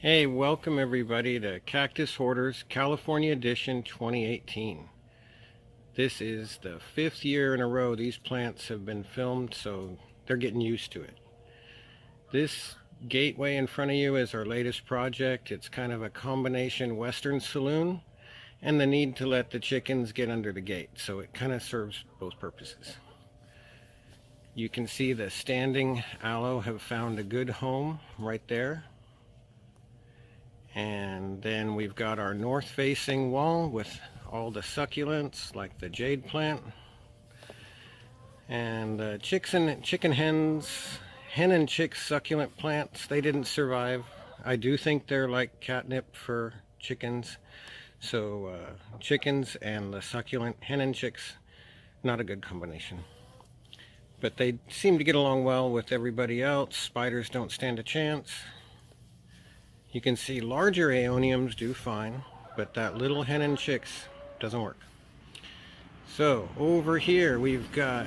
Hey, welcome everybody to Cactus Hoarders California Edition 2018. This is the 5th year in a row these plants have been filmed, so they're getting used to it. This gateway in front of you is our latest project. It's kind of a combination Western saloon and the need to let the chickens get under the gate, so it kind of serves both purposes. You can see the standing aloe have found a good home right there. And then we've got our north-facing wall with all the succulents like the jade plant. And the hen and chick succulent plants, they didn't survive. I do think they're like catnip for chickens. So chickens and the succulent hen and chicks, not a good combination. But they seem to get along well with everybody else. Spiders don't stand a chance. You can see larger aeoniums do fine, but that little hen and chicks doesn't work. So over here we've got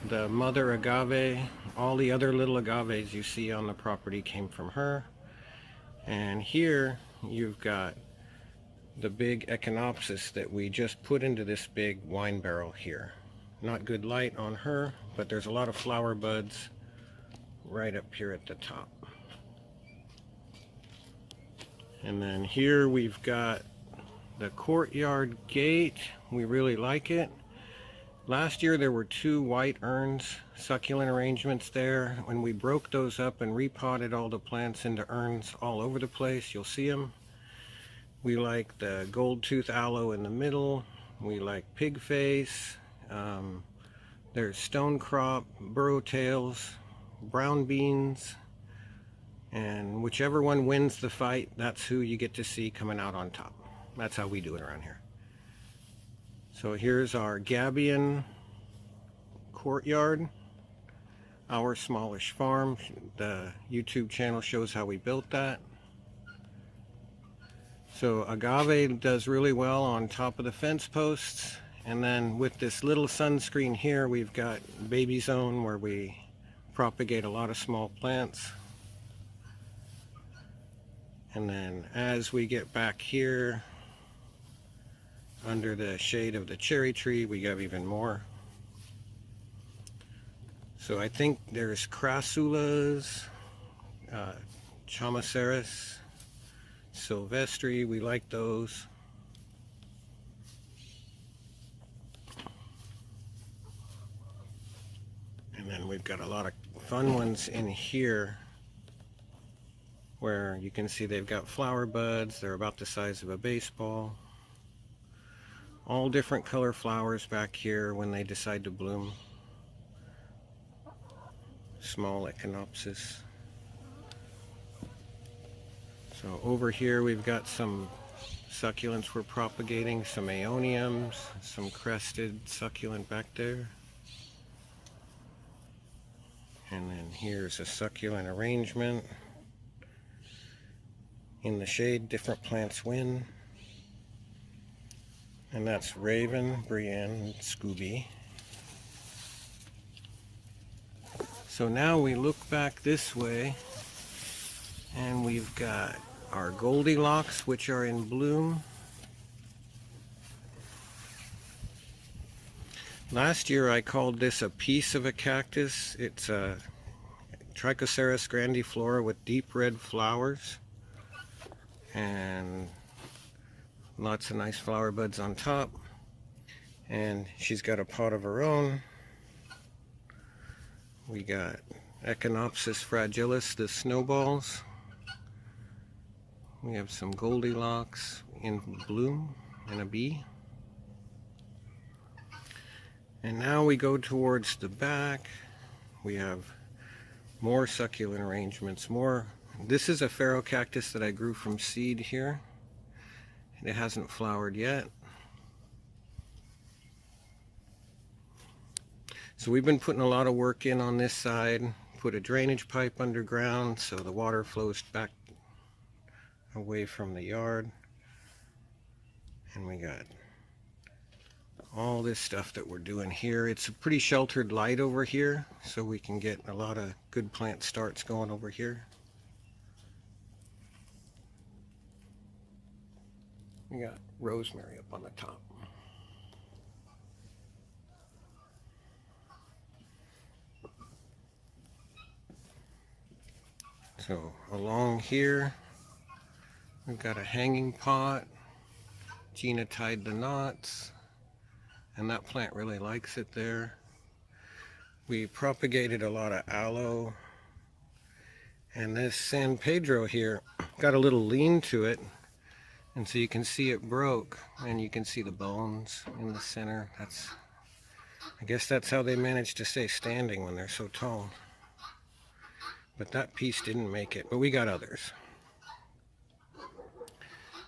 the mother agave. All the other little agaves you see on the property came from her. And here you've got the big echinopsis that we just put into this big wine barrel here. Not good light on her, but there's a lot of flower buds right up here at the top. And then here we've got the Courtyard gate. We really like it. Last year there were 2 white urns, succulent arrangements there. When we broke those up and repotted all the plants into urns all over the place, you'll see them. We like the gold tooth aloe in the middle. We like pig face. There's stone crop, burrow tails, brown beans. And whichever one wins the fight, that's who you get to see coming out on top. That's how we do it around here. So here's our Gabion courtyard, our smallish farm. The YouTube channel shows how we built that. So agave does really well on top of the fence posts. And then with this little sunscreen here, we've got baby zone where we propagate a lot of small plants. And then as we get back here under the shade of the cherry tree, we have even more. So I think there's crassulas, chamaceris, silvestri, we like those. And then we've got a lot of fun ones in here, where you can see they've got flower buds. They're about the size of a baseball. All different color flowers back here when they decide to bloom. Small echinopsis. So over here we've got some succulents we're propagating, some aeoniums, some crested succulent back there. And then here's a succulent arrangement. In the shade, different plants win. And that's Raven, Brienne, and Scooby. So now we look back this way, and we've got our Goldilocks, which are in bloom. Last year I called this a piece of a cactus. It's a Trichoceros grandiflora with deep red flowers. And lots of nice flower buds on top. And she's got a pot of her own. We got Echinopsis fragilis, the snowballs. We have some Goldilocks in bloom and a bee. And now we go towards the back. We have more succulent arrangements, more. This is a ferocactus that I grew from seed here. It hasn't flowered yet. So we've been putting a lot of work in on this side. Put a drainage pipe underground so the water flows back away from the yard. And we got all this stuff that we're doing here. It's a pretty sheltered light over here, so we can get a lot of good plant starts going over here. We got rosemary up on the top. So along here, we've got a hanging pot. Gina tied the knots, and that plant really likes it there. We propagated a lot of aloe, and this San Pedro here got a little lean to it, and so you can see it broke, and you can see the bones in the center. I guess that's how they manage to stay standing when they're so tall. But that piece didn't make it, but we got others.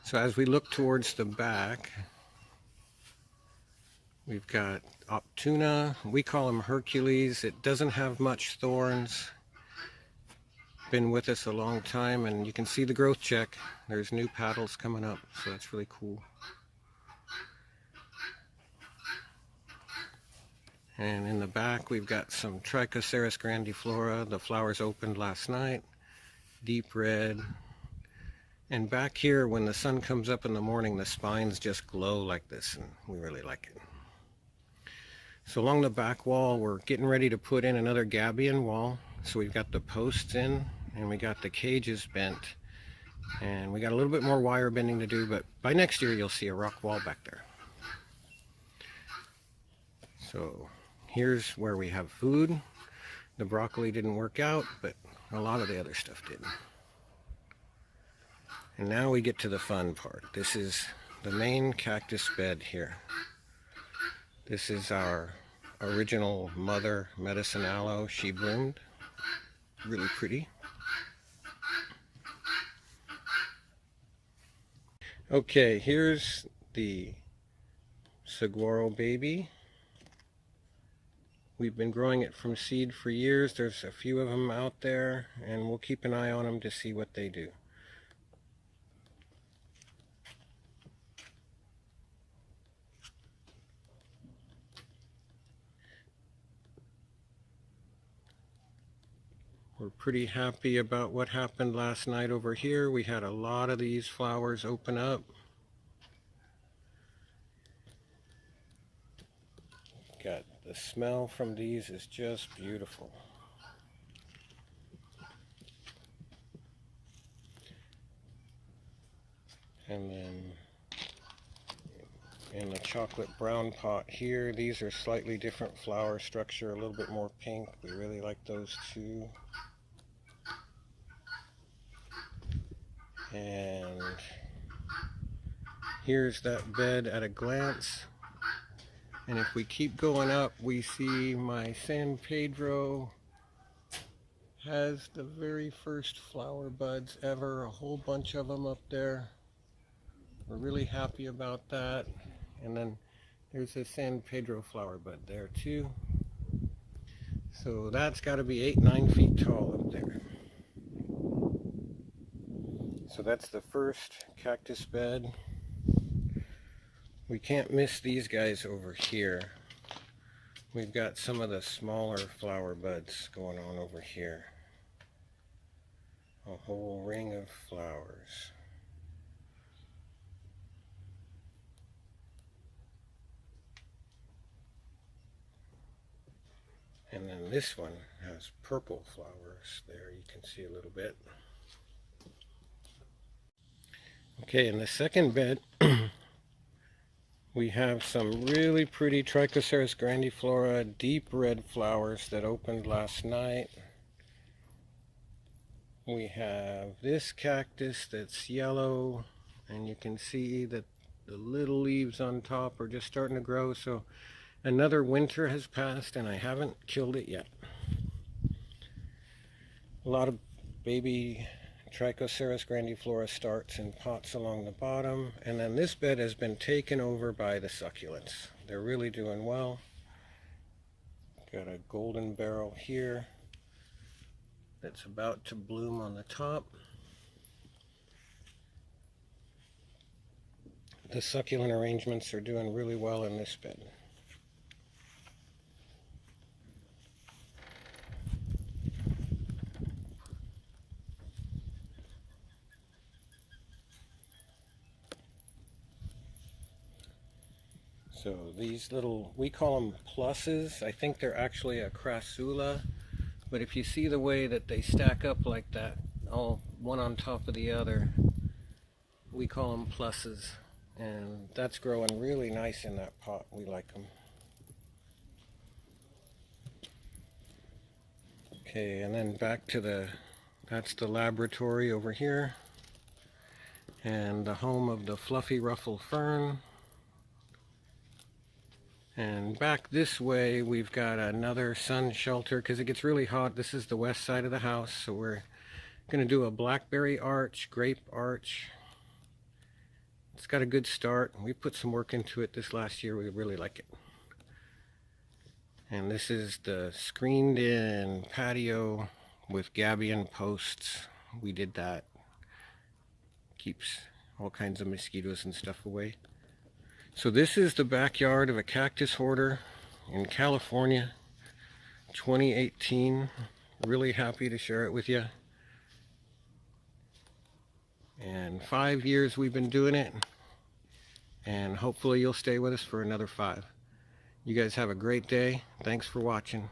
So as we look towards the back, we've got Optuna. We call him Hercules. It doesn't have much thorns. Been with us a long time, and you can see the growth check. There's new petals coming up, so that's really cool. And in the back, we've got some Trichoceros grandiflora. The flowers opened last night. Deep red. And back here, when the sun comes up in the morning, the spines just glow like this, and we really like it. So along the back wall, we're getting ready to put in another gabion wall. So we've got the posts in, and we got the cages bent, and we got a little bit more wire bending to do, but by next year you'll see a rock wall back there. So here's where we have food. The broccoli didn't work out, but a lot of the other stuff did. And now we get to the fun part. This is the main cactus bed here. This is our original mother medicine aloe. She bloomed. Really pretty. Okay, here's the saguaro baby. We've been growing it from seed for years. There's a few of them out there, and we'll keep an eye on them to see what they do. We're pretty happy about what happened last night over here. We had a lot of these flowers open up. Got the smell from these is just beautiful. And then in the chocolate brown pot here, these are slightly different flower structure, a little bit more pink. We really like those too. And here's that bed at a glance. And if we keep going up, we see my San Pedro has the very first flower buds ever, a whole bunch of them up there. We're really happy about that. And then there's a San Pedro flower bud there too. So that's got to be 8-9 feet tall up there. So that's the first cactus bed. We can't miss these guys over here. We've got some of the smaller flower buds going on over here. A whole ring of flowers. And then this one has purple flowers there, you can see a little bit. Okay, in the second bed, we have some really pretty Trichoceros grandiflora, deep red flowers that opened last night. We have this cactus that's yellow, and you can see that the little leaves on top are just starting to grow. So another winter has passed, and I haven't killed it yet. A lot of baby Trichoceros grandiflora starts in pots along the bottom, and then this bed has been taken over by the succulents. They're really doing well. Got a golden barrel here that's about to bloom on the top. The succulent arrangements are doing really well in this bed. So these little, we call them pluses. I think they're actually a crassula, but if you see the way that they stack up like that, all one on top of the other, we call them pluses. And that's growing really nice in that pot. We like them. Okay, and then back to that's the laboratory over here. And the home of the fluffy ruffle fern. And back this way we've got another sun shelter because it gets really hot. This is the west side of the house, so we're going to do a blackberry arch, grape arch. It's got a good start. We put some work into it this last year. We really like it. And this is the screened in patio with gabion posts. We did that. Keeps all kinds of mosquitoes and stuff away. So this is the backyard of a cactus hoarder in California, 2018. Really happy to share it with you. And 5 years we've been doing it, and hopefully you'll stay with us for another 5. You guys have a great day. Thanks for watching.